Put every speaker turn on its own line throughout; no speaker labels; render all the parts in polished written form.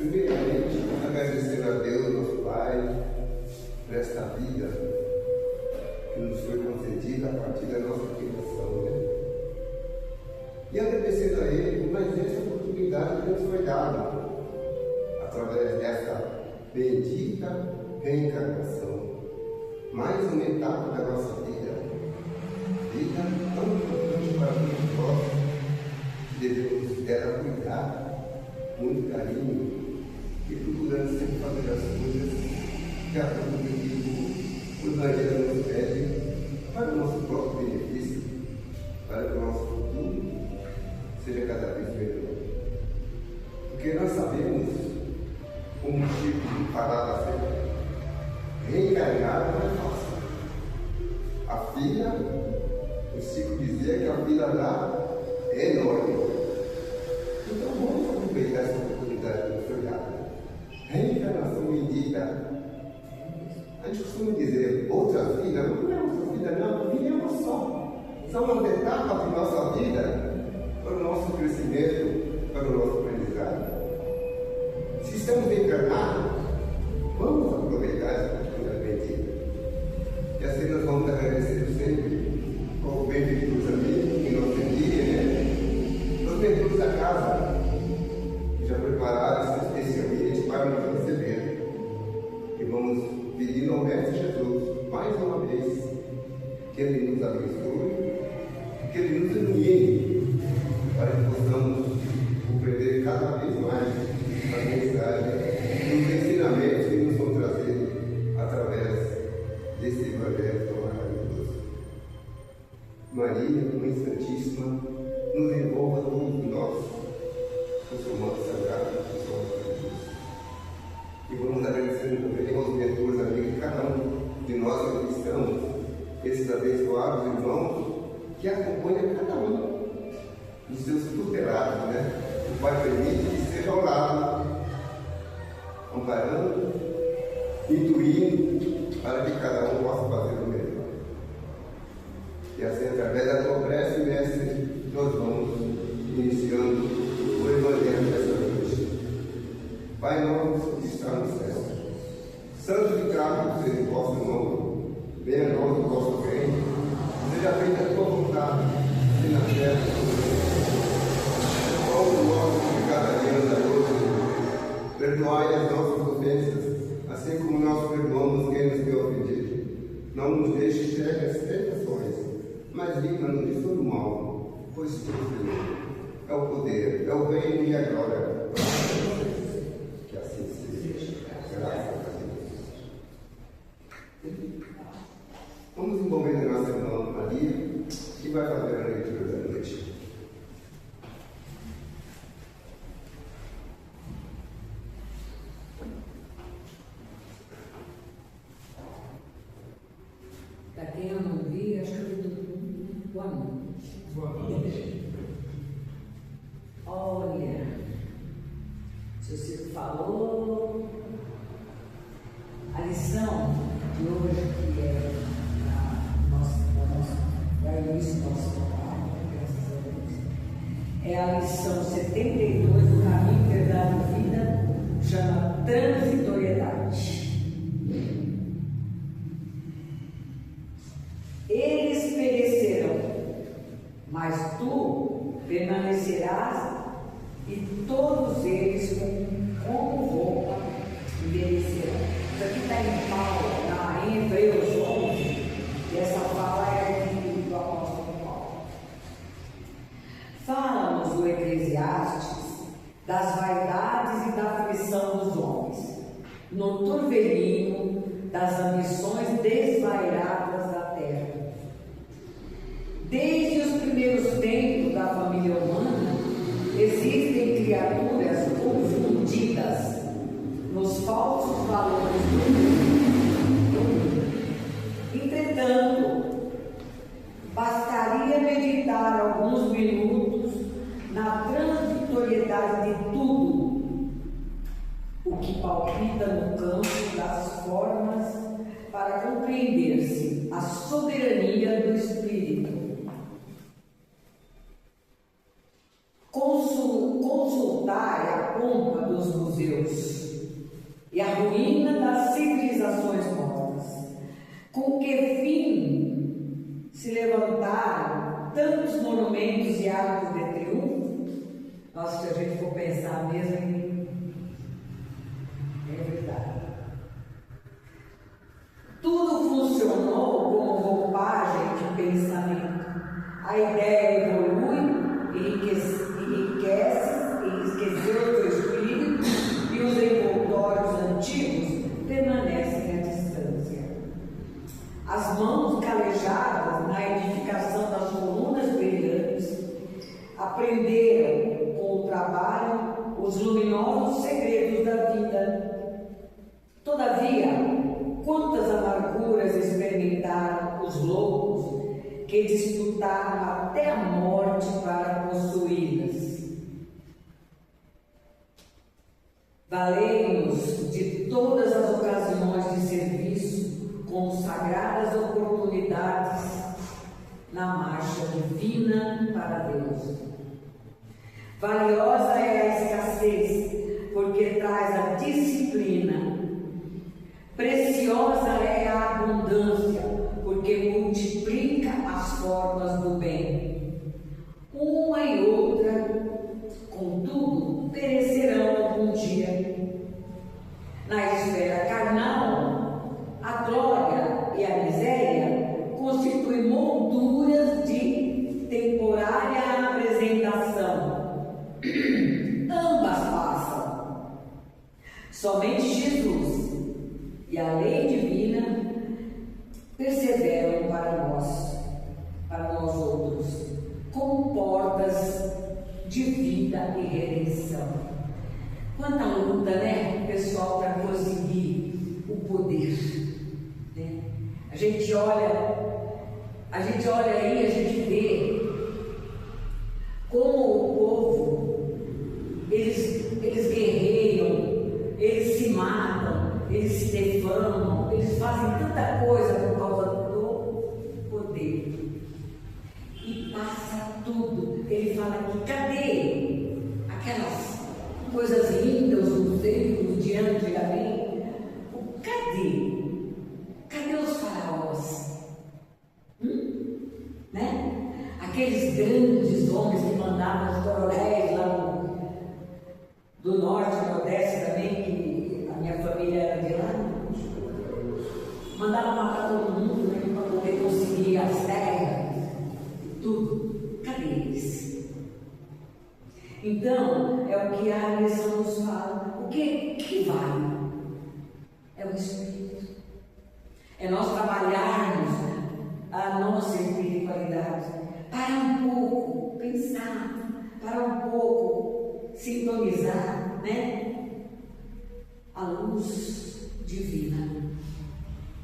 Primeiramente, agradecer a Deus, nosso Pai, por esta vida que nos foi concedida a partir da nossa criação, né? E agradecendo a Ele por mais essa oportunidade que nos foi dada, através dessa bendita reencarnação. Mais uma etapa da nossa vida tão importante para todos nós, que devemos dela cuidar, muito carinho, e procurando sempre fazer as coisas que a própria que o Evangelho nos pede para o nosso próprio benefício, para que o nosso futuro seja cada vez melhor. Porque nós sabemos o motivo de parar da fé. Reencarnar não é fácil. A fila, o Chico dizia que a fila lá é enorme. Então vamos aproveitar essa oportunidade que nos foi dada. Reencarnação bendita. A gente costuma dizer outra vida, não é outra vida, não, a vida é uma só. São uma etapa de nossa vida para o nosso crescimento, para o nosso aprendizado. Se estamos encarnados, vamos aproveitar essa oportunidade bendita. E assim nós vamos agradecer sempre ao benfeitor amigo que nos envia, né? Os mentores da casa, que já prepararam especialmente para nos receber. E vamos pedir ao Mestre Jesus, mais uma vez, que Ele nos abençoe, que Ele nos ilumine, para que possamos compreender cada vez mais a mensagem e os ensinamentos que nos vão trazer através desse Evangelho tão maravilhoso. Maria, Mãe Santíssima, nos envolva todos nós com o seu manto sagrado, com o seu amor de Deus. E vamos agradecendo também aos mentores amigos de cada um de nós aqui estamos, esses abençoados irmãos que acompanham cada um dos seus tutelados, né? O Pai permite que esteja ao lado, amparando, intuindo, para que cada um possa fazer o melhor. E assim, através da tua prece, Mestre, nós vamos iniciando o Evangelho dessa noite. Pai nosso que está no céu, santificado seja o vosso nome, venha a nós o vosso reino, seja feita a tua vontade, assim na terra como no céu. O pão nosso de cada dia nos dai hoje, perdoai as nossas ofensas, assim como nós perdoamos quem nos tem ofendido. Não nos deixe cair nas tentações, mas livra-nos de todo mal, pois tu, Senhor, é o poder, é o reino e a glória. Que assim seja. Graças a Deus. Vamos envolver a nossa irmã Maria, que vai fazer a leitura da noite.
Para quem eu não vi, acho que eu vi boa noite.
Boa noite.
Olha, o seu Chico falou, a lição de hoje, que é o início do nosso trabalho, graças a Deus, é a lição 72 do Caminho, Verdade e Vida, chama Transitoriedade. Eles perecerão, mas tu permanecerás, e todos eles como roupa envelhecerão. Isso aqui está em Paulo, em Hebreus 11, e essa fala é do apóstolo Paulo. Fala-nos o Eclesiastes das vaidades e da aflição dos homens, no turvelinho das ambições desvairadas da terra. Desde os primeiros tempos da família humana, existem criaturas confundidas nos falsos valores do mundo. Entretanto, bastaria meditar alguns minutos na transitoriedade de tudo o que palpita no campo das formas para compreender-se a soberania do Espírito. Consultar a pompa dos museus museus e a ruína das civilizações mortas. Com que fim se levantaram tantos monumentos e arcos de triunfo? Nossa, se a gente for pensar mesmo, é verdade. Tudo funcionou como roupagem de pensamento. A ideia evolui, enriquece o teu espírito, e os envoltórios antigos permanecem à distância. As mãos calejadas na edificação das colunas brilhantes aprenderam com o trabalho os luminosos segredos da vida. Todavia, quantas amarguras experimentaram os loucos que disputaram até a morte para possuí-las. Valei-nos de todas as ocasiões de serviço como sagradas oportunidades na marcha divina para Deus. Valiosa é a escassez, porque traz a disciplina. Preciosa é a abundância, porque multiplica as formas do bem. Uma e outra, contudo, perecerão algum dia. Na esfera carnal, a glória e a miséria constituem molduras de temporária apresentação. Ambas passam. Somente Jesus e a lei divina perseveram para nós outros, como portas de vida e redenção. Quanta luta, né, pessoal, para conseguir o poder, né? A gente olha aí, a gente vê como o povo, eles guerreiam, eles se matam, eles se defamam, eles fazem tanta coisa por causa do poder. E passa tudo. Ele fala aqui, cadê aquelas coisas lindas, os templos de antigamente? Cadê? Cadê os faraós? Né? Aqueles grandes homens que mandavam os coronéis lá do norte, do nordeste também, que a minha família era de lá, mandavam matar todo mundo, né, para poder conseguir as terras, tudo. Cadê eles? Então, é o que a lição nos fala. O que vale? É o Espírito. É nós trabalharmos a nossa espiritualidade. Para um pouco pensar, para um pouco sintonizar, né? A luz divina.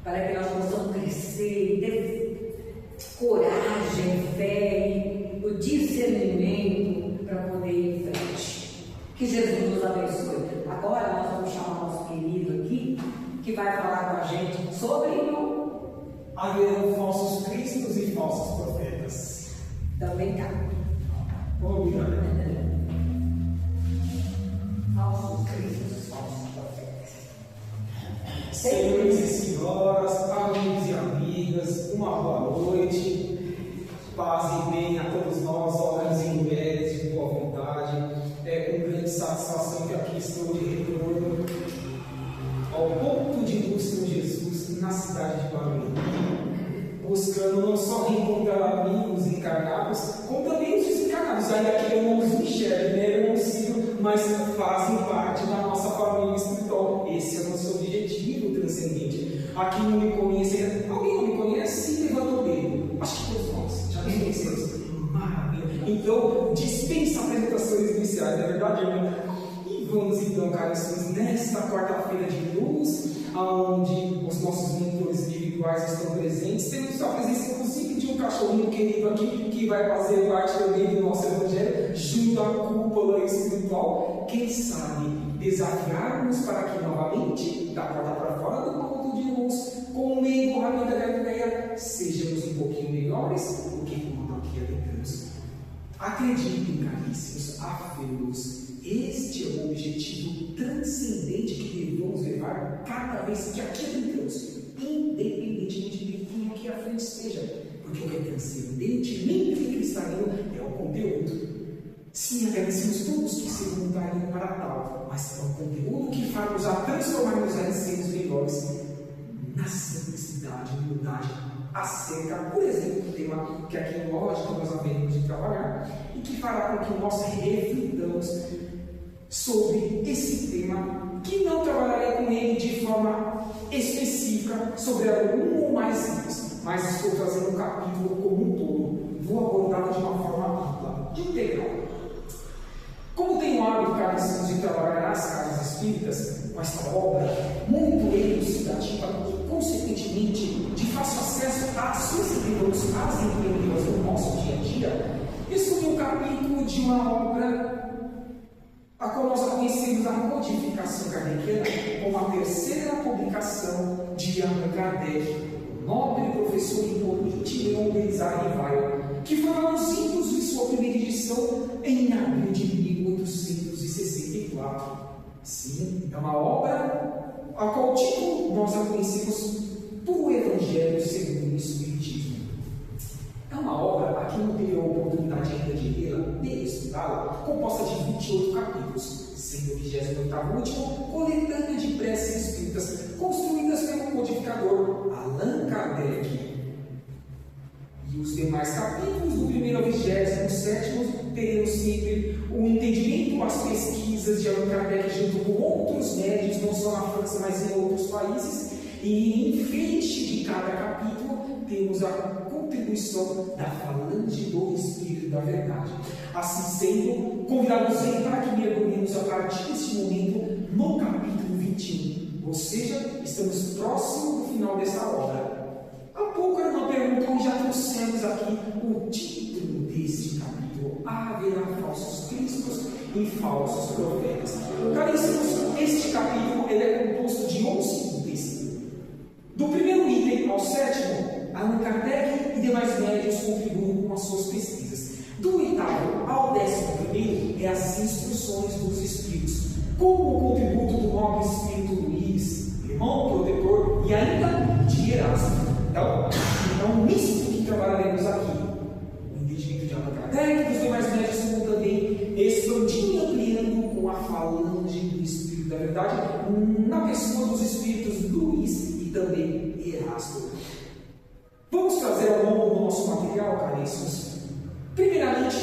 Para que nós possamos crescer, ter coragem, fé e o discernimento para poder ir em frente. Que Jesus nos abençoe. Agora nós vamos chamar o nosso querido aqui, que vai falar com a gente sobre
haverão falsos cristos e falsos profetas.
Também cá.
Obrigado.
Falsos cristos, falsos profetas.
Senhores e senhoras, amigos e amigas, uma boa noite, paz e bem a todos nós, homens e mulheres de boa vontade. É com grande satisfação que aqui estou de retorno ao ponto de luz com Jesus na cidade de Barueri, buscando não só reencontrar amigos encarnados, como também os desencarnados, ainda que eu não os enxergue, né? Eu não sigo, mas fazem parte da nossa família espiritual. Esse é o nosso objetivo transcendente. Aqui não me conhece, alguém não me conhece? Sim, levanta o dedo. Acho que todos nós já nos conhecemos. Maravilha. Então, dispensa apresentações iniciais, não é verdade, irmão? E vamos então, caros, nesta quarta-feira de luz, onde os nossos mentores espirituais estão presentes. Temos a presença, inclusive, de um cachorrinho querido aqui, que vai fazer parte também do nosso evangelho, junto à cúpula espiritual. Quem sabe desafiarmos para que novamente, da porta para fora do ponto de luz, com o meio do caminho da Galileia, sejamos um pouquinho melhores do que quando aqui adentramos. Acreditem, caríssimos, afirmos, este é o objetivo transcendente levar cada vez que aqui adentramos, independentemente de quem aqui à frente esteja, porque o que é transcendentemente cristalino é o conteúdo. Sim, agradecemos todos que se voluntariam para tal, mas é o conteúdo que faz-nos a transformar-nos em seres melhores na simplicidade e humildade acerca, por exemplo, do tema que aqui lógico nós haveremos de trabalhar e que fará com que nós reflitamos sobre esse tema, que não trabalharei com ele de forma específica sobre algum ou mais itens, mas estou trazendo um capítulo como um todo, vou abordá-lo de uma forma ampla, integral. Como tenho o hábito, caríssimos, de trabalhar nas casas espíritas, com esta obra muito elucidativa e, consequentemente, de fácil acesso às suas empreendedoras do nosso dia a dia, escolhi um capítulo de uma obra a qual nós conhecemos a codificação kardeciana como a terceira publicação de Allan Kardec, nobre professor imponente Leon Denis Rivail, que foi lá nos idos de sua primeira edição em abril de 1864. Sim, é uma obra a qual título nós a conhecemos por o Evangelho segundo o Espiritismo. É uma obra a que não teve a oportunidade ainda de lê-la, de estudá-la, composta de 28 capítulos, sendo o 28º último coletânea de preces espíritas construídas pelo codificador Allan Kardec. E os demais capítulos, do 1º ao 27º, teremos sempre o entendimento, as pesquisas de Allan Kardec junto com outros médios, não só na França, mas em outros países. E em frente de cada capítulo, temos a contribuição da falange do Espírito da Verdade. Assim sendo, convidamos ele para que mergulhemos a partir deste momento no capítulo 21. Ou seja, estamos próximos do final dessa obra. Há pouco era uma pergunta onde já trouxemos aqui o título deste capítulo: haverá falsos cristos e falsos profetas. Caríssimos, este capítulo ele é composto de 11 itens. Do primeiro item ao 7º, Allan Kardec e demais médios contribuem com as suas pesquisas. Do 8º ao 11º é as instruções dos Espíritos, como o contributo do nobre Espírito Luís, irmão protetor, e ainda de Erasmo. Então, é um misto que trabalharemos aqui. O entendimento de Allan Kardec e dos demais médios vão também expandindo e ampliando com a falange do Espírito da Verdade, na pessoa dos Espíritos Luís e também Erasto. Vamos trazer ao longo do nosso material, caríssimos, primeiramente,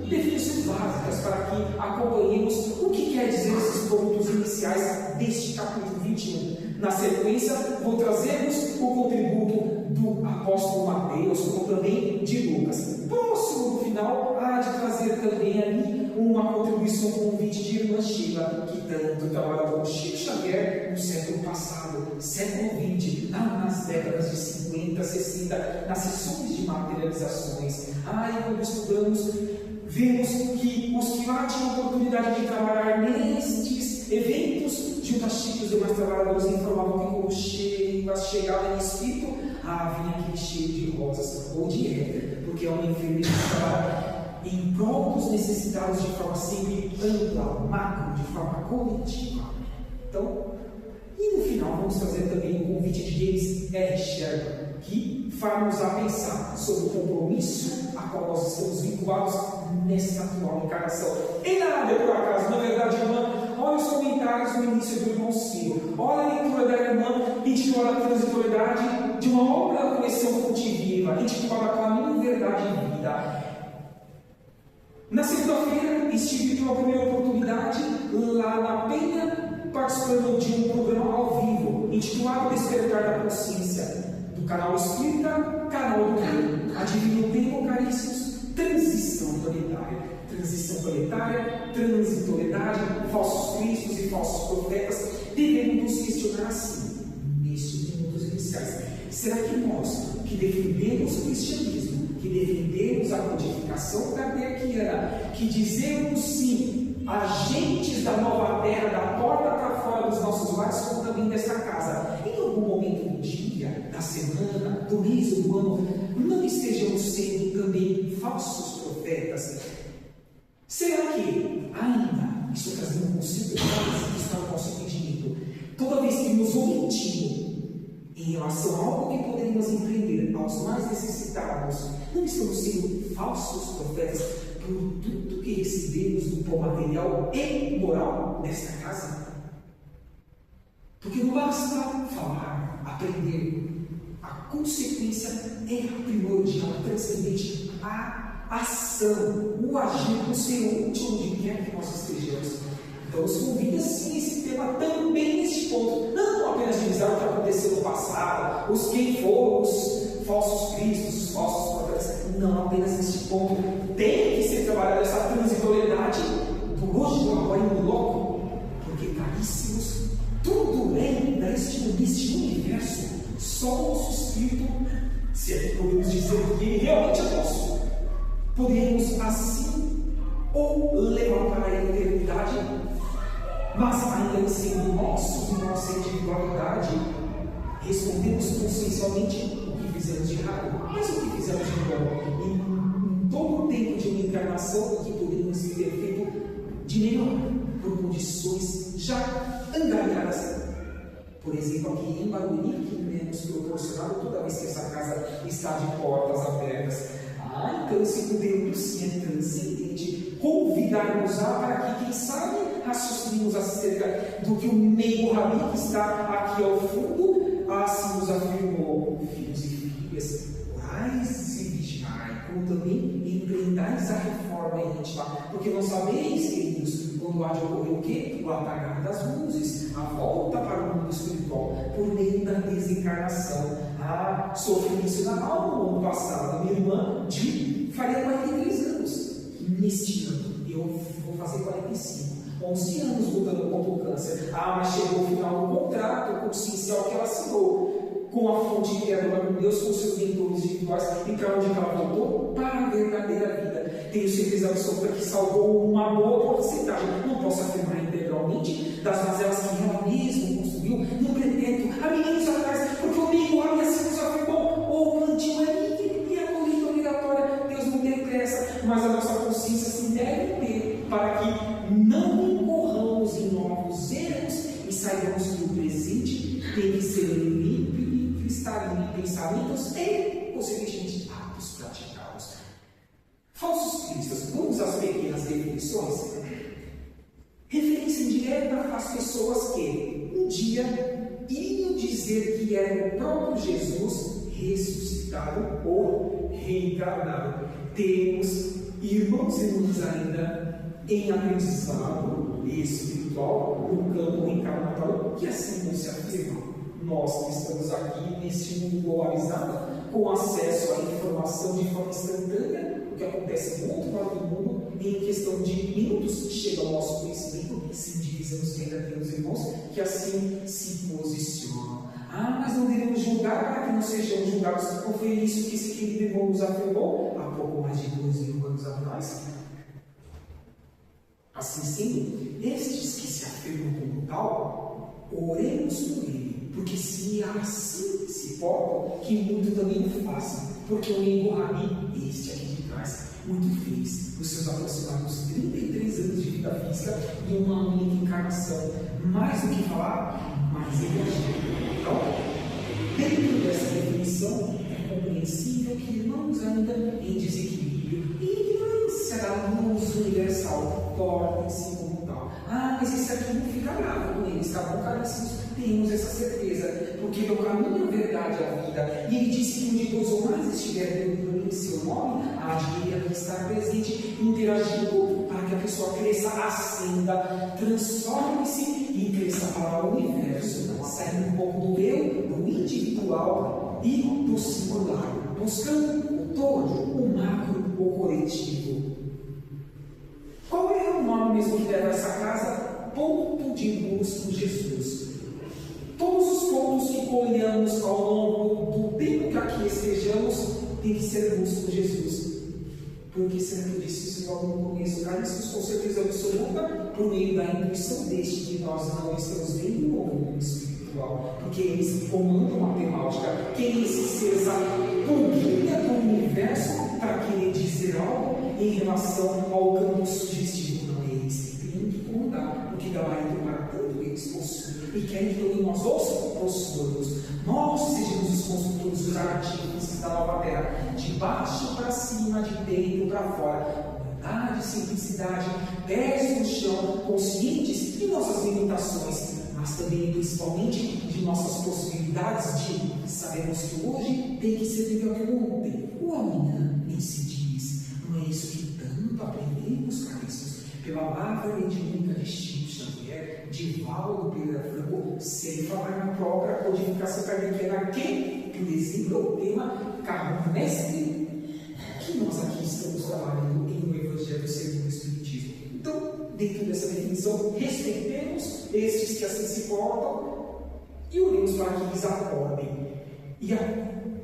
definições básicas para que acompanhemos o que quer dizer esses pontos iniciais deste capítulo 21. Na sequência, vou trazermos o contributo do apóstolo Mateus, como também de Lucas. Próximo do final, há de trazer também ali uma contribuição, um convite de irmã Sheila, que tanto trabalhou com Chico Xavier no século passado, século XX, nas décadas de 50, 60, nas sessões de materializações. E quando estudamos, vemos que os que lá tinham oportunidade de trabalhar nestes eventos, junto a Chico e os demais trabalhadores informavam que quando chegava em espírito, vinha aquele cheio de rosas ou de éter, porque é uma enfermeira que trabalha em prol dos necessitados de forma sempre ampla, macro, de forma coletiva. Então, e no final vamos trazer também o convite de James R. Sherman, que faz-nos a pensar sobre o compromisso a qual nós estamos vinculados nesta atual encarnação. E nada por acaso, na verdade, irmã, olha os comentários no início do irmão Ciro, olha a leitura da irmã intitulada Transitoriedade de uma obra da coleção Cultiviva, intitulada Caminho, Verdade e Vida. Na segunda-feira, estive de uma primeira oportunidade lá na Penha, participando de um programa ao vivo, intitulado Despertar da Consciência, do canal Espírita, canal do Rio. Adivinha o tema, caríssimos? Transição planetária. Transição planetária, transitoriedade, falsos cristos e falsos profetas. Devemos nos questionar assim, nestes minutos iniciais. Será que nós, que defendemos o cristianismo, que defendemos a codificação kardeciana, que dizemos sim, agentes da nova terra, da porta para fora dos nossos lares, como também desta casa, em algum momento do dia, da semana, do mês ou do ano, não estejamos sendo também falsos profetas? Será que ainda, isso trazendo um conceito mais para o nosso entendimento, toda vez que contínuo em relação a algo que poderíamos empreender aos mais necessitados, não estamos sendo falsos profetas por tudo que recebemos do pão material e moral desta casa? Porque não basta falar, aprender. A consequência é primordial, transcendente, a ação, o agir do Senhor de onde quer que nós estejamos. Então, nos convida sim esse tema também neste ponto, não apenas revisar o que aconteceu no passado, os quem foram os falsos cristos, os falsos profetas, não apenas neste ponto. Tem que ser trabalhada essa transitoriedade do hoje, do agora e do logo, porque, caríssimos, tudo neste universo, só o nosso Espírito, se é que podemos dizer que ele realmente é nosso, podemos assim ou levar para a eternidade, mas ainda sendo nossos em nossa individualidade, respondemos consciencialmente o que fizemos de errado, mas o que fizemos de bom, em todo o tempo de uma encarnação, o que poderíamos ter feito de melhor, por condições já angariadas. Por exemplo, aqui em Barueri, que nos proporcionado toda vez que essa casa está de portas abertas. Então esse conteúdo sim é transcendente. Convidar-nos para que, quem sabe, raciocinemos acerca do que o meio Rabi, que está aqui ao fundo, assim nos afirmou: filhos e filhas, orais e vigiai, como também empreendais a reforma íntima, porque não sabeis, queridos, quando há de ocorrer o quê? O apagar das luzes, a volta para o mundo espiritual, por meio da desencarnação. Sofri isso na alma no ano passado. Minha irmã faria 43 anos. Neste ano, eu vou fazer 45. 11 anos lutando contra o câncer. Mas chegou o final do contrato consciencial que ela assinou com a fonte criadora com Deus, com seus mentores individuais. E para onde ela voltou? Para a verdadeira vida. Tenho certeza absoluta que salvou uma boa porcentagem. Não posso afirmar integralmente das mazelas que ela mesma construiu no pretérito há milênios atrás, porque o meio assim nos afirmou: ou o plantio é livre e a colheita obrigatória. Deus não tem pressa, mas a nossa consciência se deve ter para que não incorramos em novos erros e saibamos que o presente tem que ser limpo e cristalino em pensamentos e, consequentemente, atos praticados. Falsos cristos, vamos às pequenas definições. Referência indireta às pessoas que um dia iriam dizer que era o próprio Jesus ressuscitado ou reencarnado. Temos irmãos e irmãs ainda em aprendizado espiritual no campo reencarnatório que assim não se afirma. Nós que estamos aqui neste mundo globalizado, com acesso à informação de forma instantânea, o que acontece no outro lado do mundo, em questão de minutos, chega ao nosso conhecimento, sem divisamos que ainda temos irmãos que assim se posicionam. Mas não devemos julgar para que não sejamos julgados. Não foi isso que esse querido irmão nos afirmou há pouco mais de 12 anos atrás? Assim sendo, estes que se afirmam como tal, oremos por ele, porque se assim se portam, que muito também o façam, porque o Nego Rabi, este aqui de trás, muito feliz, nos seus aproximados 33 anos de vida física e uma única encarnação, mais do que falar, mais energia. Então, dentro dessa definição, é compreensível que irmãos ainda em desequilíbrio e ignorância da luz universal portem-se como tal. Mas esse aqui não fica bravo com eles, tá bom, caríssimos? Temos essa certeza, porque meu caminho é a verdade, a vida. E ele disse que onde dois ou mais estiver reunido em seu nome, há de ele estar presente, interagindo para que a pessoa cresça, ascenda, transforme-se e cresça para o universo, saindo um pouco do eu, do individual e do singular, buscando o todo, o macro, o coletivo. Qual é o nome mesmo que leva essa casa? Ponto de luz com Jesus. Todos os pontos que colhamos ao longo do tempo que aqui estejamos tem que ser luz com Jesus. Porque sempre eu disse isso logo no começo, caríssimos, com certeza absoluta, por meio da intuição deste que nós não estamos vendo no mundo espiritual. Porque eles comandam a matemática, quem esse ser essa pulguinha do universo para querer dizer algo em relação ao campo sugestivo. Não é eles que têm que comandar, porque gabarito para tanto eles possuem. e querem que também nós os possuamos. Nós sejamos os construtores, os artífices da nova terra, de baixo para cima, de dentro para fora. Humildade, simplicidade, pés no chão, conscientes de nossas limitações, mas também, principalmente, de nossas possibilidades de sabemos que hoje tem que ser melhor que ontem. O amanhã nem se diz. Não é isso que tanto aprendemos, caríssimos, pela lavra mediúnica de Chico Xavier, de Valdo Pereira Franco, sem falar na própria codificação kardeciana, que, por exemplo, é o tema carro mestre que nós aqui estamos trabalhando em o Evangelho segundo o Espiritismo. Então, dentro dessa definição, respeitemos estes que assim se portam e oremos para que eles acordem e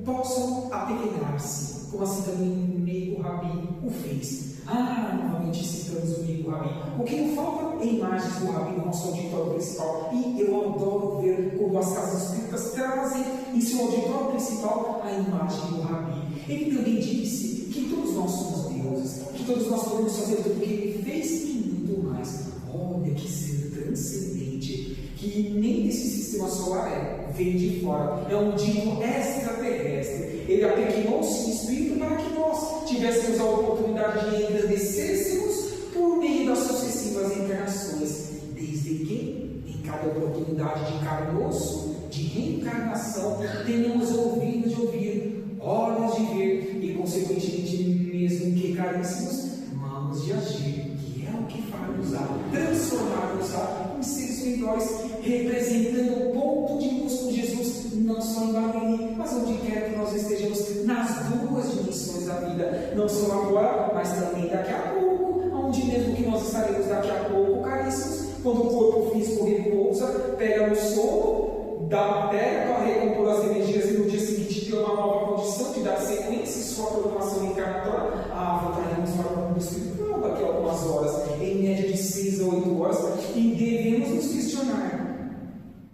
possam apequenar-se, como assim também o Meigo Rabi o fez. Novamente citamos o Meigo Rabi. O que não falta é imagens do Rabi no nosso auditório principal. E eu adoro ver como as casas espíritas trazem em seu auditório principal a imagem do Rabi. Ele também disse que todos nós somos deuses, que todos nós podemos fazer tudo o que ele fez e muito mais. Olha que ser transcendente, que nem desse sistema solar vem de fora, é um dito extraterrestre. Ele apequenou-se em espírito para que nós tivéssemos a oportunidade de engrandecêssemos por meio das sucessivas encarnações, desde que, em cada oportunidade de carne e osso, de reencarnação, tenhamos ouvidos de ouvir, olhos de ver e, consequentemente, mesmo que caríssimos, mãos de agir, que é o que faz-nos transformar-nos em seres melhores, representando o ponto de luz com Jesus, não só em Barueri, mas onde quer que nós estejamos, nas duas dimensões da vida, não só agora, mas também daqui a pouco, onde mesmo que nós estaremos daqui a pouco, caríssimos, quando o corpo físico repousa, pega no sono da matéria para recompor as energias e no dia seguinte ter uma nova condição de dar sequência em sua programação encarnatória, voltaremos para o mundo espiritual daqui a algumas horas, em média de 6 a 8 horas, e devemos nos questionar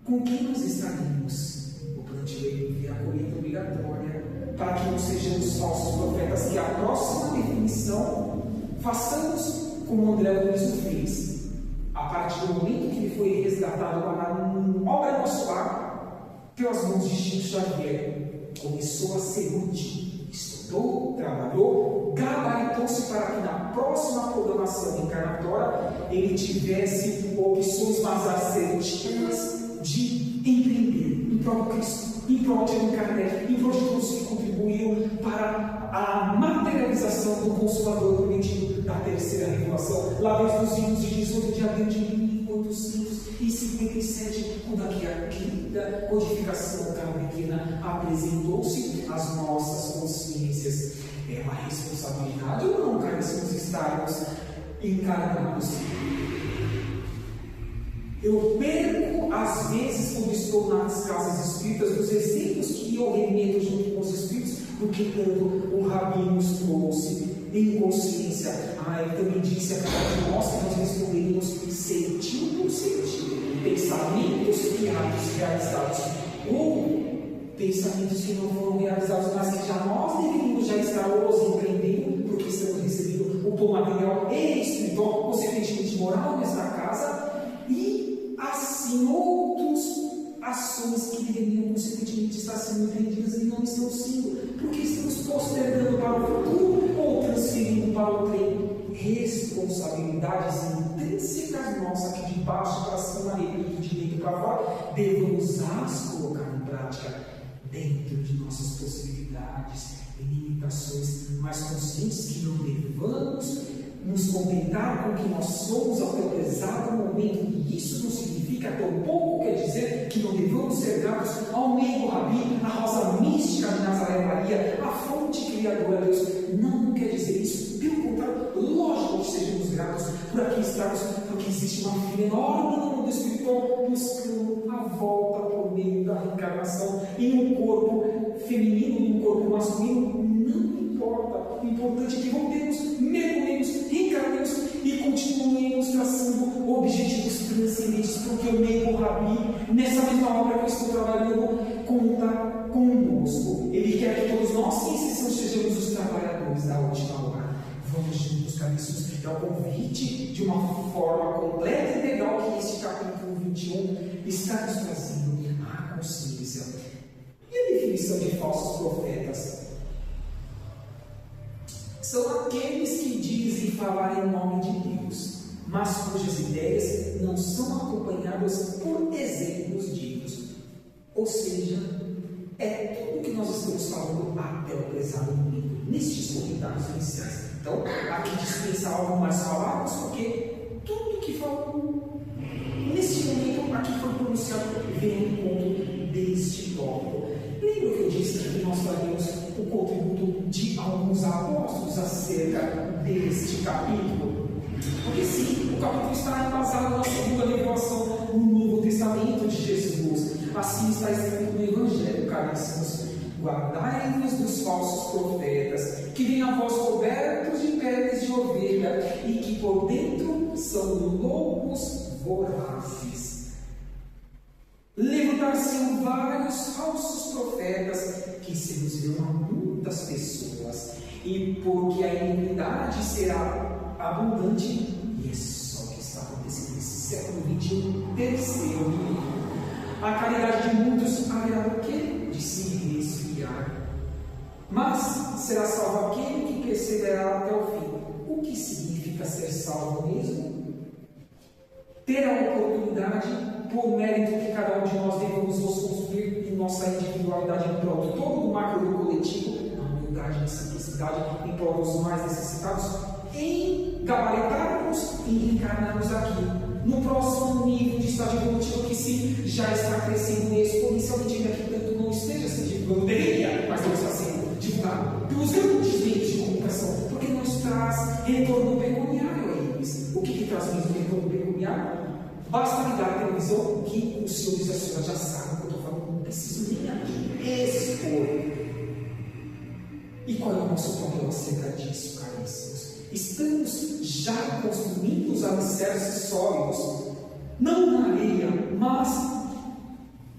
com quem nós estaremos. O plantio vira a colheita obrigatória, para que não sejamos falsos profetas, que a próxima definição façamos como André Luiz o fez. A partir do momento que ele foi resgatado na obra nosso lar, pelas mãos de Chico Xavier, começou a ser útil, estudou, trabalhou, gabaritou-se para que na próxima programação encarnatória ele tivesse opções mais assertivas de empreender em prol do Cristo, em prol de Allan Kardec, em prol de todos que contribuíram para a materialização do Consolador prometido da terceira revelação, lá desde os anos de 18 de abril de 1857, quando aqui a querida codificação kardeciana apresentou-se às nossas consciências. É uma responsabilidade ou não, caríssimos, estarmos encarnados? Eu perco, às vezes, quando estou nas casas espíritas, dos exemplos que eu remeto junto com os espíritos, porque tanto o Rabi nos trouxe em consciência. Ele também disse a cada de nós que nós responderíamos centinho por centinho, pensamentos e atos realizados, ou pensamentos que não foram realizados, mas que já nós deveríamos já estar os empreendendo, porque estamos recebendo o bom material e espiritual, consequentemente moral nesta casa, e assim outras ações que deveriam consequentemente estar sendo empreendidas e não estão sendo, porque estamos postergando para o futuro ou transferindo para o trem. Responsabilidades intrínsecas nossas, que de baixo para cima e de dentro para fora, devemos as colocar em prática dentro de nossas possibilidades e limitações, mas conscientes que não devamos nos contentar com o que nós somos até o exato momento, e isso não significa, tampouco quer dizer que não devamos ser gratos ao Meigo Rabi, a rosa mística de Nazaré Maria, a fonte criadora de Deus. Não quer dizer isso, pelo contrário, lógico que sejamos gratos por aqui estarmos, porque existe uma fila enorme no mundo espiritual buscando a volta por meio da reencarnação em um corpo feminino, em um corpo masculino. Não importa, o importante é que voltemos, mergulhemos, reencarnemos e continuemos traçando objetivos transcendentes, porque o Meigo Rabi, nessa mesma obra que eu estou trabalhando, conta conosco. Ele quer que todos nós, sem exceção, sejamos os trabalhadores da última hora. Vamos juntos, caríssimos. É o convite de uma forma completa e legal que este capítulo 21 está nos trazendo a consciência. E a definição de falsos profetas? São aqueles que dizem falar em nome de Deus, mas cujas ideias não são acompanhadas por exemplos dignos. Ou seja, é tudo o que nós estamos falando até o prezado momento, nestes comentários iniciais. Então, aqui dispensa algo mais falarmos, porque tudo que falou neste momento aqui foi pronunciado vem ao encontro deste tópico. Lembra que eu disse que nós faremos o contributo de alguns apóstolos acerca deste capítulo? Porque sim, o capítulo está embasado na segunda revelação no Novo Testamento de Jesus. Assim está escrito no Evangelho, caríssimos: guardai-vos dos falsos profetas, que vêm a vós cobertos de peles de ovelha, e que por dentro são lobos vorazes. Levantar-se-ão vários falsos profetas, que seduzirão a muitas pessoas, e porque a iniquidade será abundante, e é só o que está acontecendo nesse século XXI, terceiro milênio. A caridade de muitos haverá o quê? De se resfriar. Mas será salvo aquele que perseverar até o fim. O que significa ser salvo mesmo? Ter a oportunidade, por mérito que cada um de nós devemos nos construir em nossa individualidade em prol de todo o macro do coletivo, na humildade e simplicidade, em prol dos mais necessitados, em gabaritarmos e encarnarmos aqui, no próximo nível de estágio evolutivo que se já está crescendo exponencialmente, ainda que tanto não esteja sendo divulgado, deveria, mas não está sendo divulgado pelos grandes meios de comunicação, porque nos traz retorno pecuniário a eles. O que traz mesmo retorno pecuniário? Basta ligar a televisão que os senhores e a senhora já sabem o que eu estou falando, não preciso nem aqui expor. E qual é o nosso papel acerca disso, caríssimos? Estamos já construindo os alicerces sólidos, não na areia, mas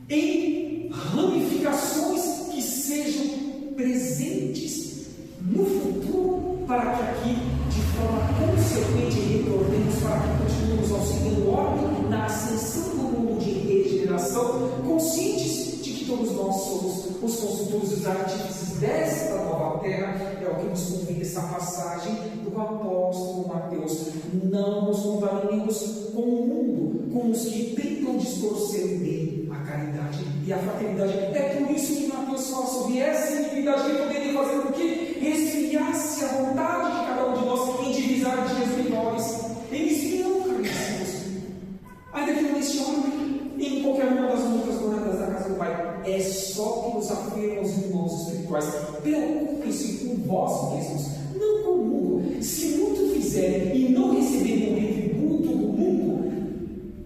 em ramificações que sejam presentes no futuro, para que aqui, de forma consequente, retornemos, para que continuemos auxiliando o homem na ascensão do mundo de regeneração, conscientes de que todos nós somos os construtores e os artífices desta nova terra. É o que nos convida essa passagem do apóstolo Mateus. Não nos contaminemos com o mundo, com os que tentam distorcer o bem, a caridade e a fraternidade. É por isso que Mateus fala sobre essa iniquidade que poderia fazer com que resfriasse a vontade de cada um de nós em divisar dias menores. Eles virão, caríssimos, ainda que não neste homem, em qualquer uma das muitas moradas da casa do Pai. É só que nos afirmam os irmãos espirituais. Preocupem-se com vós mesmos, não com o mundo. Se muito fizerem e não receberem o retributo do mundo,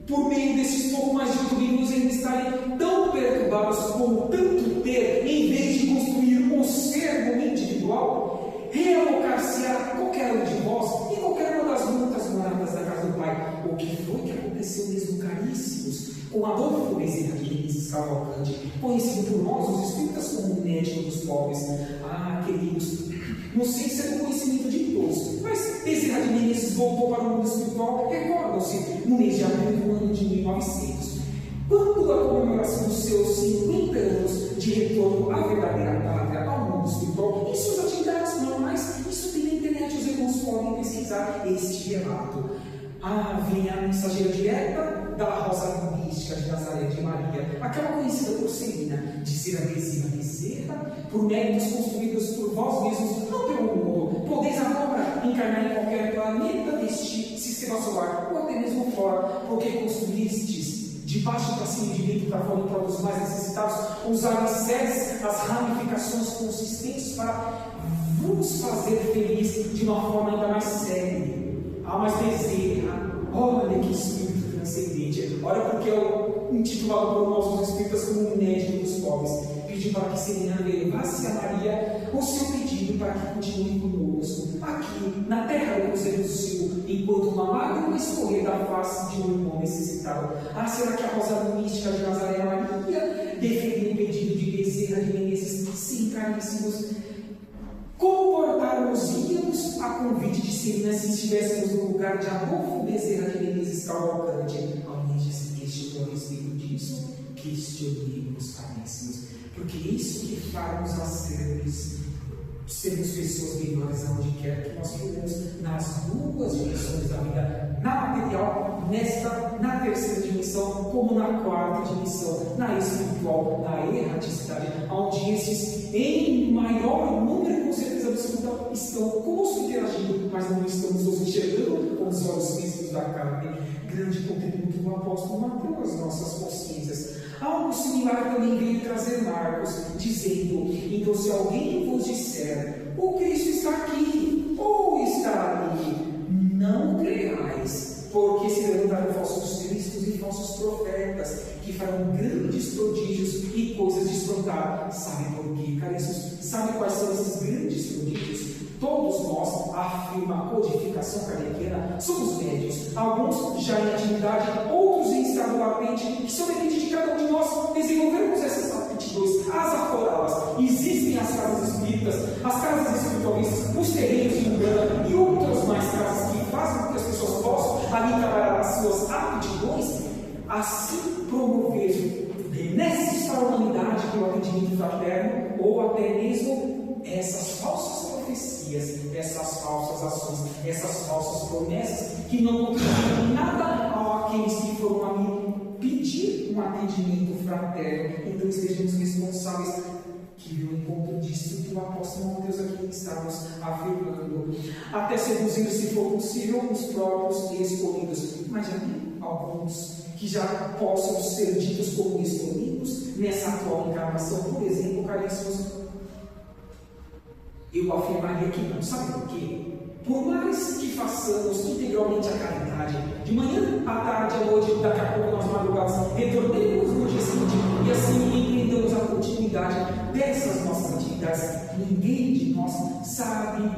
por meio desses pouco mais de domingos, ainda estarem tão perturbados como tanto ter, em vez de construir um servo individual, realocar-se-á qualquer um de vós em qualquer uma das muitas moradas da casa do Pai. O que foi que aconteceu mesmo, caríssimos, com Adolfo Bezerra de Menezes Cavalcante, conhecido por nós, os espíritas, como o médico dos pobres? Ah, queridos, não sei se é do conhecimento de todos, mas Bezerra de Menezes voltou para o mundo espiritual, recordam-se, no mês de abril do ano de 1900, quando a comemoração dos seus 50 anos de retorno à verdadeira pátria, ao mundo espiritual, em suas atividades normais. Isso tem na internet, os irmãos podem pesquisar este relato. Ah, vem a mensageira direta da Rosa Mística de Nazaré de Maria, aquela conhecida por Celina, dizer a Bezerra, por méritos construídos por vós mesmos, não pelo mundo, podeis agora encarnar em qualquer planeta deste sistema solar, ou até mesmo fora, porque construístes de baixo para cima, de dentro para fora, em prol dos mais necessitados, os alicerces, as ramificações consistentes para vos fazer feliz de uma forma ainda mais séria. Mais Bezerra, olha que espírito transcendente. Olha porque é intitulado por nós, os espíritas, como um médico dos pobres. Pediu para que Celina levasse a Maria o seu pedido para que continue conosco, aqui na terra do Cruzeiro do Sul, enquanto uma lágrima escorrer da face de um irmão necessitado. Ah, será que a Rosa Mística de Nazaré Maria defendeu o pedido de Bezerra de Menezes? Sim, caríssimos. Como portar-nos-íamos a convite de Celina se estivéssemos no lugar de Adolfo Bezerra de Menezes Cavalcante? Alguém já se questionou respeito disso, questionemos, caríssimos, porque isso que faz a sermos pessoas melhores aonde quer que nós vivemos, nas duas dimensões da vida, na material, na terceira dimensão, como na quarta dimensão, na espiritual, na erraticidade, onde esses, em maior número, com certeza absoluta, estão conosco interagindo, mas não estamos os enxergando com os olhos físicos da carne. Grande contributo do apóstolo Mateus às nossas consciências. Algo similar também veio trazer Marcos, dizendo: então, se alguém vos disser, o Cristo está aqui, ou está ali, não creiais, porque se levantarão falsos cristos e falsos profetas, que farão grandes prodígios e coisas de espantar. Sabe por quê, caríssimos? Sabe quais são esses grandes prodígios? Todos nós, afirma a codificação kardeciana, somos médios, alguns já em atividade, outros em estado latente, que só depende de cada um de nós desenvolvermos essas aptidões, as aflorá-las. Existem as casas espíritas, as casas espiritualistas, os terreiros de Umbanda e outras mais casas que fazem com que as pessoas possam ali trabalhar as suas aptidões, assim promover benesses para a humanidade pelo atendimento fraterno, ou até mesmo essas falsas profecias, essas falsas ações, essas falsas promessas que não contribuem nada àqueles que foram ali pedir um atendimento fraterno. Então estejamos responsáveis, que viu o encontro disso que o apóstolo Mateus aqui está nos afirmando, até seduzir, se for possível, os próprios escolhidos. Mas já tem alguns que já possam ser ditos como escolhidos nessa atual encarnação. Por exemplo, caríssimos, eu afirmaria que não. Sabe por quê? Por mais que façamos integralmente a caridade, de manhã, à tarde, à noite, daqui a pouco nas madrugadas, retornemos no dia seguinte e assim empreendamos a continuidade dessas nossas atividades, ninguém de nós sabe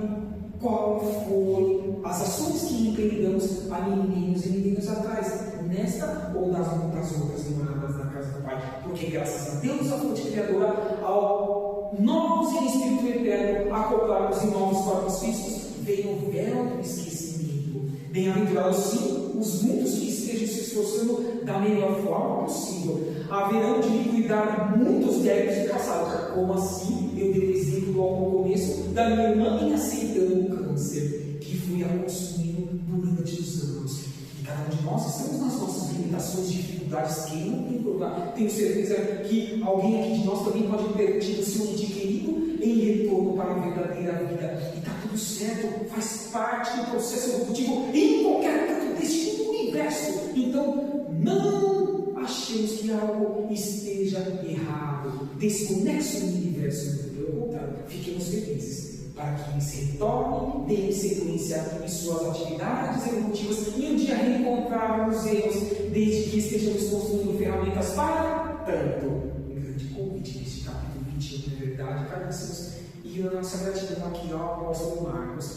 qual foi as ações que empreendamos há milênios e milênios atrás, nesta ou nas muitas outras moradas da casa do Pai, porque graças a Deus, a fonte criadora, ao nós em espírito eterno acoplarmos em novos corpos físicos, veio o véu do esquecimento. Bem-aventurados sim os mundos que estejam se esforçando da melhor forma possível. Haverão de liquidar muitos débitos do passado. Como assim? Eu dei o exemplo logo no começo da minha irmã em aceitando o câncer, que fui a consumindo durante os anos. E cada um de nós estamos nas nossas limitações, dificuldades, que não tem problema. Tenho certeza que alguém aqui de nós também pode ter tido seu ente querido em retorno para a verdadeira vida. E está tudo certo, faz parte do processo evolutivo em qualquer canto deste universo. Então, não achemos que algo esteja errado, desconexo no universo. Pelo contrário, fiquemos felizes para que eles retornem, deem sequência em suas atividades evolutivas e um dia reencontrarmos erros, desde que estejamos construindo ferramentas para tanto. Um grande convite neste capítulo 21, na verdade, caríssimos, e a nossa gratidão aqui ao apóstolo Marcos.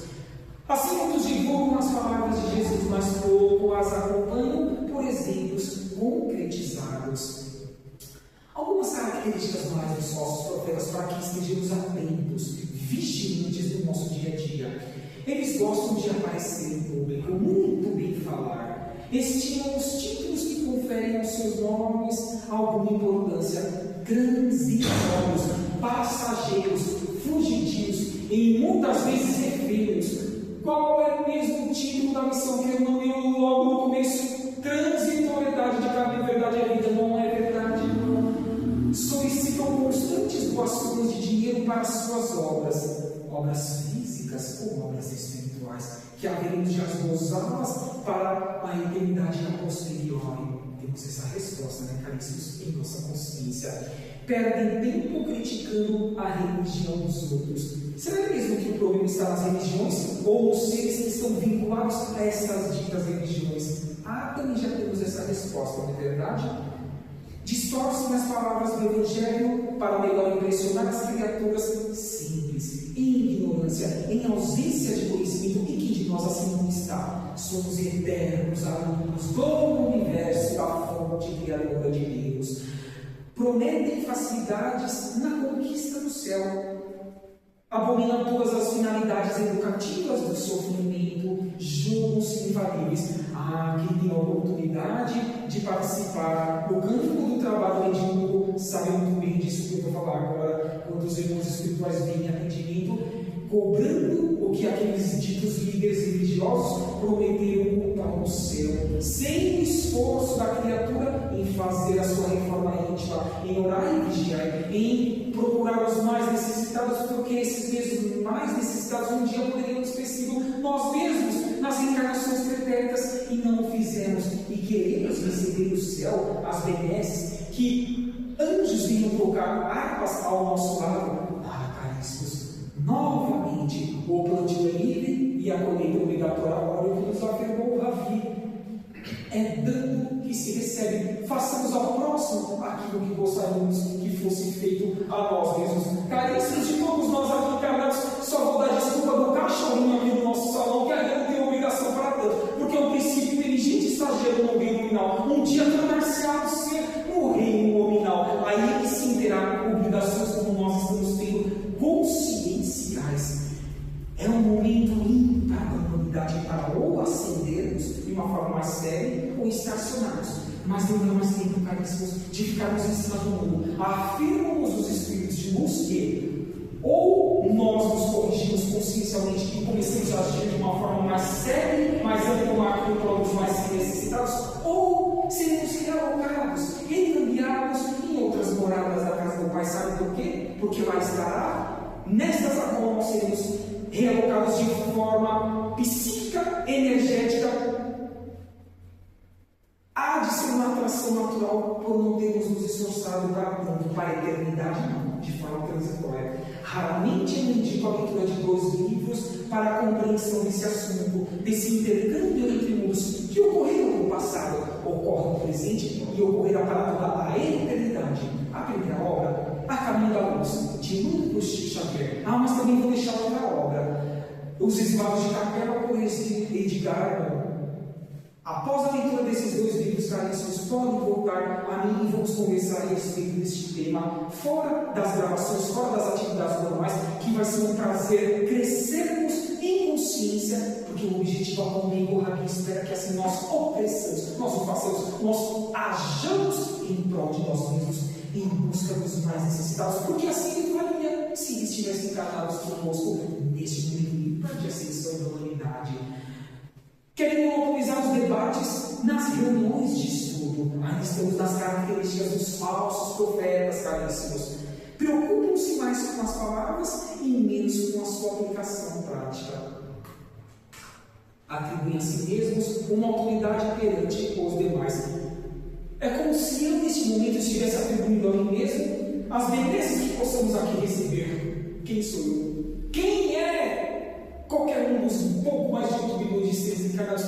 Assim, muitos divulgam as palavras de Jesus, mas pouco as acompanham por exemplos concretizados. Algumas características mais dos falsos profetas para que estejamos atentos, vigilantes do nosso dia a dia. Eles gostam de aparecer em público, muito bem falar, estimam os títulos que conferem aos seus nomes alguma importância, transitórios, passageiros, fugidios, e muitas vezes efêmeros. Qual é o mesmo título da missão que eu nomeei logo no começo? Transitoriedade de cada verdade é vida, não é verdade, não. Solicitam constantes doações de dinheiro para suas obras físicas ou obras espirituais, que haveremos de as gozá-las para a eternidade a posteriori. Temos essa resposta, né, caríssimos, em nossa consciência. Perdem tempo criticando a religião dos outros. Será mesmo que o problema está nas religiões ou nos seres que estão vinculados a essas ditas religiões? Também já temos essa resposta, não é verdade? Distorcem as palavras do Evangelho para melhor impressionar as criaturas simples, em ignorância, em ausência de conhecimento, e que de nós assim não está. Somos eternos alunos do universo, da fonte criadora de Deus. Prometem facilidades na conquista do céu. Abominam todas as finalidades educativas do sofrimento, julgam-se infalíveis. Quem tem a oportunidade de participar no campo do trabalho mediúnico sabe muito bem disso que eu vou falar agora, quando os irmãos espirituais vêm em atendimento, cobrando o que aqueles ditos líderes religiosos prometeram ocultar no céu, sem o esforço da criatura em fazer a sua reforma íntima, em orar e vigiar, em procurar os mais necessitados, porque esses mesmos mais necessitados um dia poderíamos ter sido nós mesmos nas encarnações perpétuas e não o fizemos, e queremos receber do céu as benesses que anjos vinham colocar harpas ao nosso lado. Caríssimos, novamente o plantio é livre e a colheita é obrigatória, agora o que nos afirmou o Ravi. É dando que se recebe. Façamos ao próximo aquilo que gostaríamos que fosse feito a nós mesmos. Caríssimos, de todos nós aqui encarnados, só vou dar desculpa do cachorrinho aqui no nosso salão, que ainda não tem obrigação para tanto, porque é um princípio inteligente estagiando no reino nominal. Um dia tornar-se-á ser no reino nominal. Aí que se terá obrigações como nós estamos tendo, conscienciais. É um momento ímpar da humanidade para ou ascendermos de uma forma mais séria ou estacionarmos. Mas não é mais tempo, caríssimos, de ficarmos em cima do mundo. Afirmamos os espíritos de luz que ou nós nos corrigimos consciencialmente e começamos a agir de uma forma mais séria, mais ampla para os mais necessitados, ou seremos realocados, recambiados em outras moradas da casa do Pai. Sabe por quê? Porque lá estará, nestas agora nós seremos realocados de forma psíquica, energética. Há de ser uma atração natural por não termos nos esforçado para a eternidade, não, de forma transitória. Raramente eu indico a leitura de 2 livros para a compreensão desse assunto, desse intercâmbio entre mundos que ocorreram no passado, ocorre no presente e ocorrerá para toda a eternidade. A primeira obra, A Caminho da Luz, de Lúcio Xavier. Mas também vou deixar outra obra, Os Escravos de Capela, por Edgar. Após a leitura desses 2 livros, caríssimos, podem voltar a mim e vamos conversar a respeito deste tema, fora das gravações, fora das atividades normais, que vai ser um prazer crescermos em consciência, porque o objetivo é comigo, o Rabi espera que assim nós opressamos, nós o façamos, nós ajamos em prol de nós mesmos, em busca dos mais necessitados, porque assim ele faria se eles estivessem encarnados conosco neste momento de ascensão da humanidade. Querem monopolizar os debates nas reuniões de estudo. Ainda estamos nas características dos falsos profetas, caríssimos. Preocupam-se mais com as palavras e menos com a sua aplicação prática. Atribuem a si mesmos uma autoridade perante os demais. É como se eu, neste momento, estivesse atribuindo a mim mesmo as benesses que possamos aqui receber. Quem sou eu? Quem é qualquer um dos um pouco mais de 8 bilhões de seres encarnados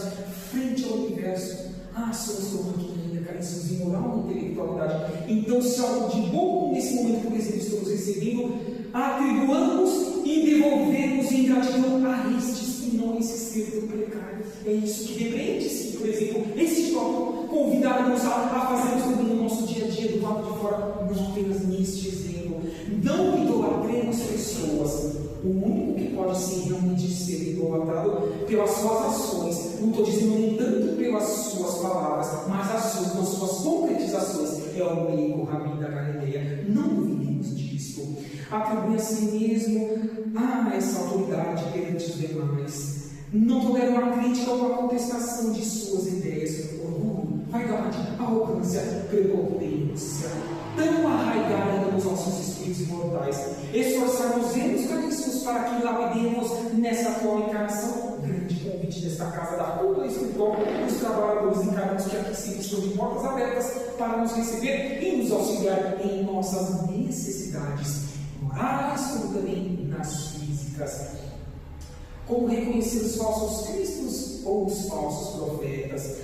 frente ao universo? Somos tão aqui ainda, caríssimos, em moral e intelectualidade. Então, se algo de bom nesse momento, por exemplo, estamos recebendo, atribuamos e devolvemos em gratidão a estes e não a esse ser tão precário. É isso que depreende-se, por exemplo, este tópico, convidar-nos a fazermos também no nosso dia a dia, do lado de fora, não apenas neste exemplo. Não idolatremos pessoas. O único que pode ser realmente ser idolatrado pelas suas ações, não estou dizendo nem tanto pelas suas palavras, mas as suas concretizações, é o meio Rabi da Galileia. Não duvidemos disso. Atribui a si mesmo essa autoridade perante os demais. Não toleram a crítica ou a contestação de suas ideias, orgulho, vaidade, arrogância, prepotência, tão arraigada nos nossos espíritos imortais. Esforçarmos-nos, caríssimos, para que lapidemos nessa atual encarnação. Grande convite desta casa da cúpula espiritual, os trabalhadores encarnados que aqui sempre estão de portas abertas para nos receber e nos auxiliar em nossas necessidades morais, como também nas físicas. Como reconhecer os falsos cristos ou os falsos profetas?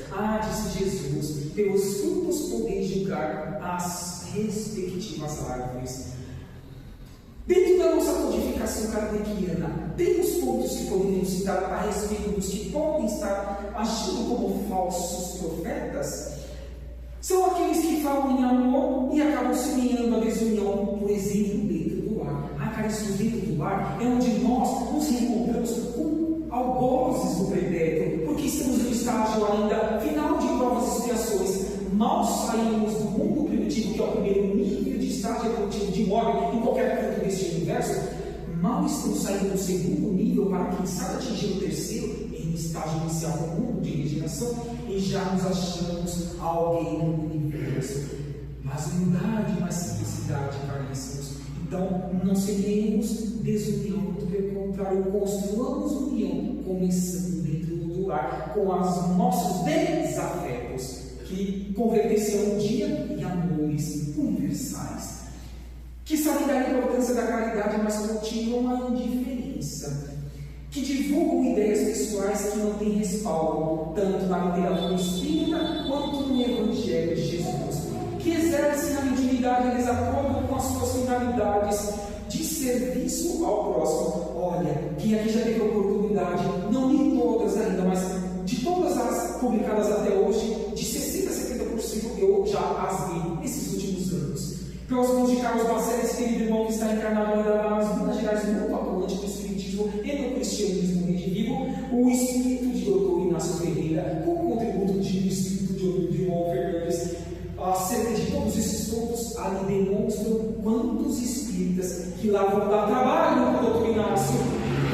Disse Jesus, pelos frutos podeis julgar as respectivas árvores. Dentro da nossa codificação kardeciana, temos pontos que poderíamos citar a respeito dos que podem estar agindo como falsos profetas. São aqueles que falam em amor e acabam semeando a desunião, por exemplo, dentro do lar. Caríssimos, dentro do lar é onde nós nos reencontramos com algozes do pretérito, porque estamos no estágio ainda que é o primeiro nível de estágio evolutivo de imóvel em qualquer canto deste universo, mal estamos saindo do segundo nível para, quem sabe, atingir o terceiro, em estágio inicial comum de regeneração, e já nos achamos alguém no universo. Mas humildade, mais simplicidade, caríssimos. Então, não semeemos desunião, pelo contrário, construamos união, começando dentro do lar, com os nossos desafetos, que converter-se-ão um dia em amores universais. Que sabem da importância da caridade, mas cultivam a indiferença. Que divulgam ideias pessoais que não têm respaldo, tanto na literatura espírita quanto no Evangelho de Jesus. Que exercem a mediunidade em desacordo com as suas finalidades de serviço ao próximo. Olha, quem aqui já teve a oportunidade, não li todas ainda, mas de todas as publicadas até hoje, de 60% a 70% eu já as li nesses últimos anos. Pelas mãos de Carlos Bacelli, esse querido irmão que está encarnado ainda nas Minas Gerais, muito atuante no Espiritismo e no Cristianismo redivivo, o Espírito de Dr. Inácio Ferreira, com o contributo do Espírito de João Fernandes, acerca de todos esses pontos, ali demonstram quantos espíritas que lá vão dar trabalho para o Dr. Inácio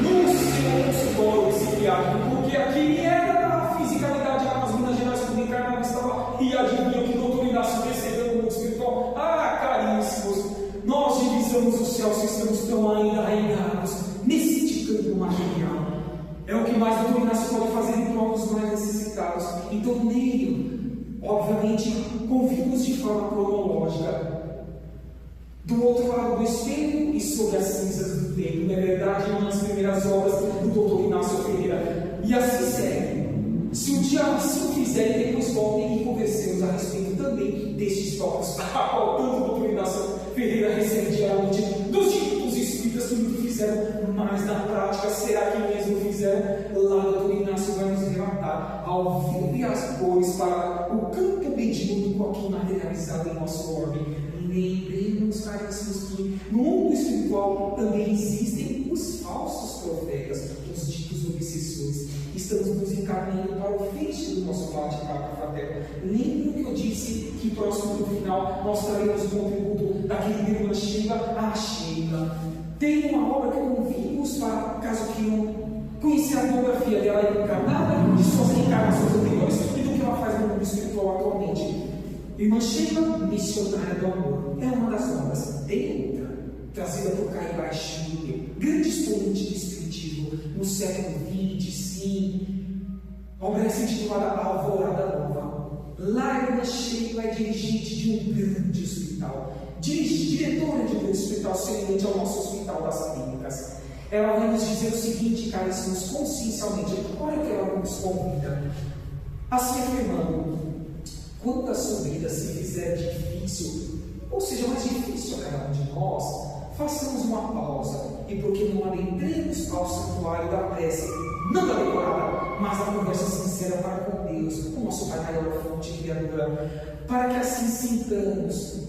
no seu consultório psiquiátrico, porque aqui era a fisicalidade lá nas Minas Gerais, quando o encarnado estava, e adivinha que o Dr. Inácio recebeu no mundo espiritual. Caríssimos, nós divisamos o céu se estamos tão ainda arraigados nesse campo material. É o que mais o Dr. Inácio pode fazer em prol dos mais necessitados. Então, nele, obviamente, convivemos de forma cronológica. Do outro lado do espelho e sobre as cinzas do tempo, não é verdade? Uma das primeiras obras do Dr. Inácio Ferreira. E assim segue. Se um dia assim o fizerem, depois voltem e conversemos a respeito também destes tópicos. Tanto o Dr. Inácio Ferreira recebe diariamente dos títulos espíritas que muito fizeram, mas na prática, será que mesmo fizeram? Lá o Dr. Inácio vai nos relatar ao vivo e as cores para o campo medíocre aqui materializado em nosso orbe. Lembremos, caríssimos, que no mundo espiritual também existem os falsos profetas, os ditos obsessores. Estamos nos encaminhando para o fecho do nosso bate-papo fraterno. Lembrem que eu disse que próximo do final nós traremos o contributo daquele irmã Sheila, a Sheila. Tem uma obra que convimos para, caso queiram conhecer a biografia dela encarnada, de suas reencarnações anteriores e do que ela faz no mundo espiritual atualmente. Irmã Sheila, missionária do amor, é uma das obras. Tem outra, trazida por Caio Baixinho, grande expoente do espiritismo no século XX, sim. A obra é intitulada A Alvorada Nova. Lá, a Irmã Sheila é dirigente de um grande hospital, diretora de um grande hospital semelhante ao nosso Hospital das Clínicas. Ela vai nos dizer o seguinte, caríssimos, consciencialmente, olha que ela nos convida, assim afirmando: quando a sua vida se fizer difícil, ou seja, mais difícil a cada um de nós, façamos uma pausa, e porque não adentremos ao santuário da prece, não da decorada, mas da conversa sincera para com Deus, o nosso Pai maior, fonte criadora, para que assim sintamos,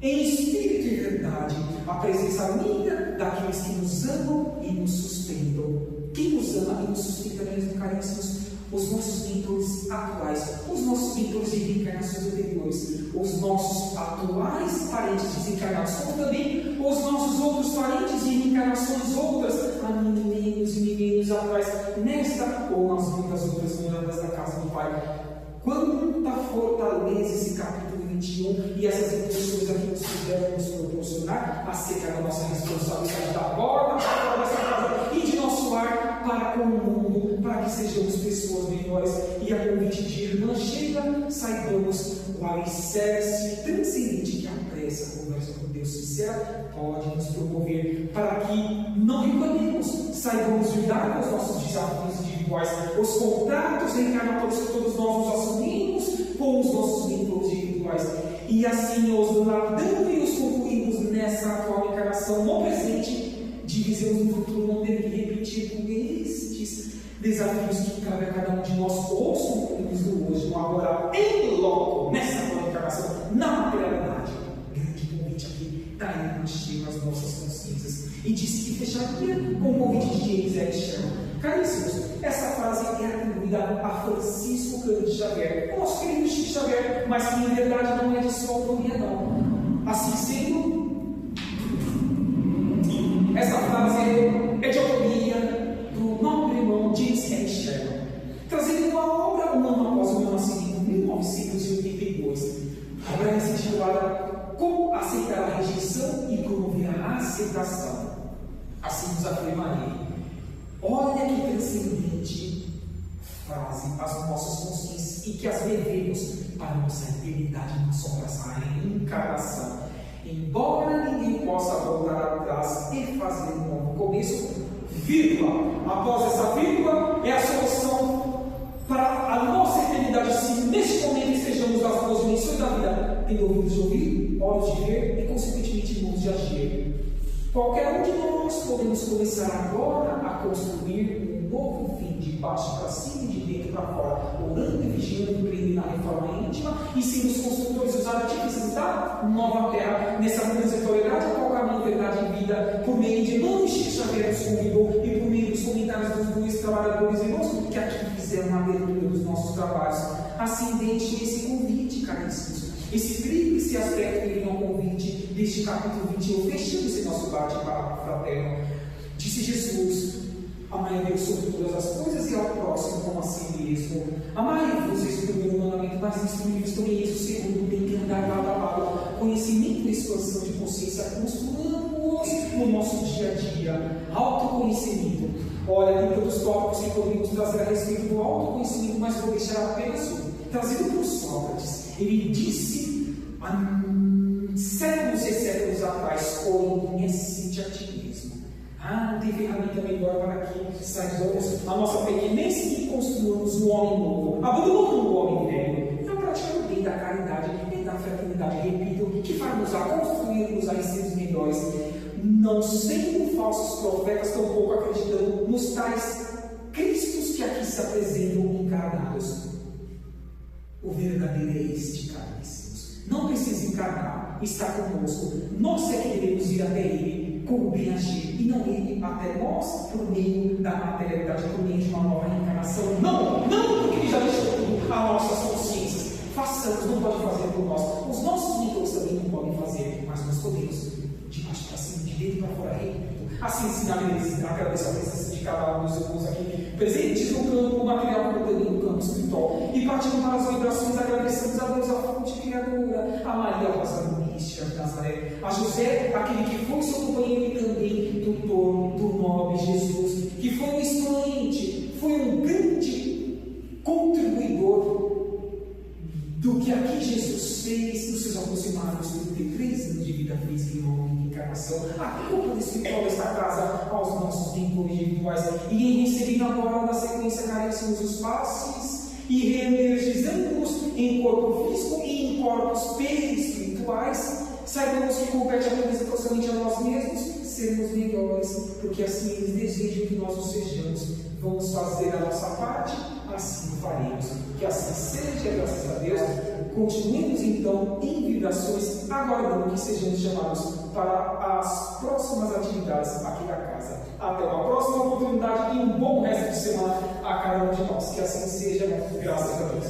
em espírito e verdade, a presença amiga daqueles que nos amam e nos sustentam. Quem nos ama e nos sustenta mesmo, caríssimos? Os nossos mentores atuais, os nossos mentores de reencarnações anteriores, os nossos atuais parentes desencarnados, como também os nossos outros parentes de reencarnações outras, há milênios e milênios atrás, nesta ou nas muitas outras moradas da casa do Pai. Quanta fortaleza esse capítulo 21 e essas impressões aqui nos puderam nos proporcionar acerca da nossa responsabilidade da porta dessa casa e de nosso lar para com o mundo, para que sejamos pessoas melhores. E a convite de Irmã Sheila, saibamos o alicerce transcendente que a prece, a conversa com Deus sincera, pode nos promover, para que não reclamemos, saibamos lidar com os nossos desafios individuais, os contratos reencarnatórios que todos nós nos assumimos com os nossos mentores individuais, e assim os lapidando e os concluímos nessa atual encarnação, no presente, dizemos no futuro não deve repetir com estes desafios que cabe a cada um de nós, ou os concluímos do hoje, no agora, em loco, nessa atual encarnação, na materialidade. Grande convite aqui, está aí enchendo as nossas consciências, e disse que fecharia com o convite de James L. Sherman. Caríssimos, essa frase é atribuída a Francisco Cândido Xavier, o nosso querido Chico Xavier, mas que em verdade não é de sua autoria, não. aceitação. Assim nos afirmarei. Olha que transcendente frase as nossas consciências e que as devemos para nossa eternidade, nossa encarnação. Embora ninguém possa voltar atrás e fazer um novo começo, vírgula. Após essa vírgula é a solução para a nossa eternidade. Se neste momento estejamos nas duas dimensões da vida, tendo ouvidos de ouvir, olhos de ver e, consequentemente, mãos de agir. Qualquer um de nós podemos começar agora a construir um novo fim, de baixo para cima e de dentro para fora, orando e vigiando, empreendendo na reforma íntima e sendo os construtores dos artífices da nova terra, nessa transitoriedade ao qual caminho, verdade e vida, por meio de irmão Chico Xavier nos convidou e por meio dos comentários dos dois trabalhadores irmãos que aqui fizeram a abertura dos nossos trabalhos. Assim, deixe esse convite, caríssimos. Esse tríplice aspecto que vem ao convite deste capítulo 21, fechando esse nosso bate-papo fraterno. Disse Jesus: amai a Deus sobre todas as coisas e ao próximo como a si mesmo. Amai-vos, esse é o primeiro mandamento, mas instruí-vos também esse o segundo, tem que andar lado a lado. Conhecimento e expansão de consciência, construamos no nosso dia a dia. Autoconhecimento. Olha, tem tantos tópicos que poderíamos trazer a respeito do autoconhecimento, mas vou deixar apenas um, trazido por Sócrates. Ele disse há séculos e séculos atrás: conhece-te a ti mesmo. Não tem ferramenta melhor para que saibamos a nossa pequenez e construamos um homem novo, abandonando o homem velho, na prática do bem, da caridade e da fraternidade, repito, que faz-nos a construirmos a seres melhores, não sendo falsos profetas, tampouco acreditando nos tais Cristos que aqui se apresentam encarnados. O verdadeiro é este, caríssimos. Não precisa encarnar, está conosco. Nós é que devemos ir até Ele com o bem agir, e não Ele até nós por meio da materialidade, por meio de uma nova reencarnação. Não porque Ele já deixou tudo a nossas consciências. Façamos, não pode fazer por nós. Os nossos mentores também não podem fazer, mas nós podemos, de baixo para cima, de dentro para fora, repito. Assim ensinarei, agradeço a presença de cada um dos irmãos aqui presentes no campo material, como também no campo espiritual. E partindo para as vibrações, agradecemos a Deus, a fonte criadora, a Maria, a Rosa Mística de Nazaré, a José, aquele que foi seu companheiro e também tutor do nobre Jesus, que foi um expoente, foi um grande contribuidor do que aqui Jesus fez nos seus aproximados 33 anos de vida física e uma única encarnação. A culpa espiritual desta casa aos nossos mentores individuais, e em receber agora na sequência caríssimos os passes e reenergizando-nos em corpo físico e em corpos perispirituais, saibamos que compete apenas e somente a nós mesmos sermos melhores, porque assim eles desejam que nós o sejamos. Vamos fazer a nossa parte, assim o faremos. Que assim seja, graças a Deus. Continuemos então em vibrações, aguardando que sejamos chamados para as próximas atividades aqui da casa. Até uma próxima oportunidade e um bom resto de semana a cada um de nós. Que assim seja, graças a Deus.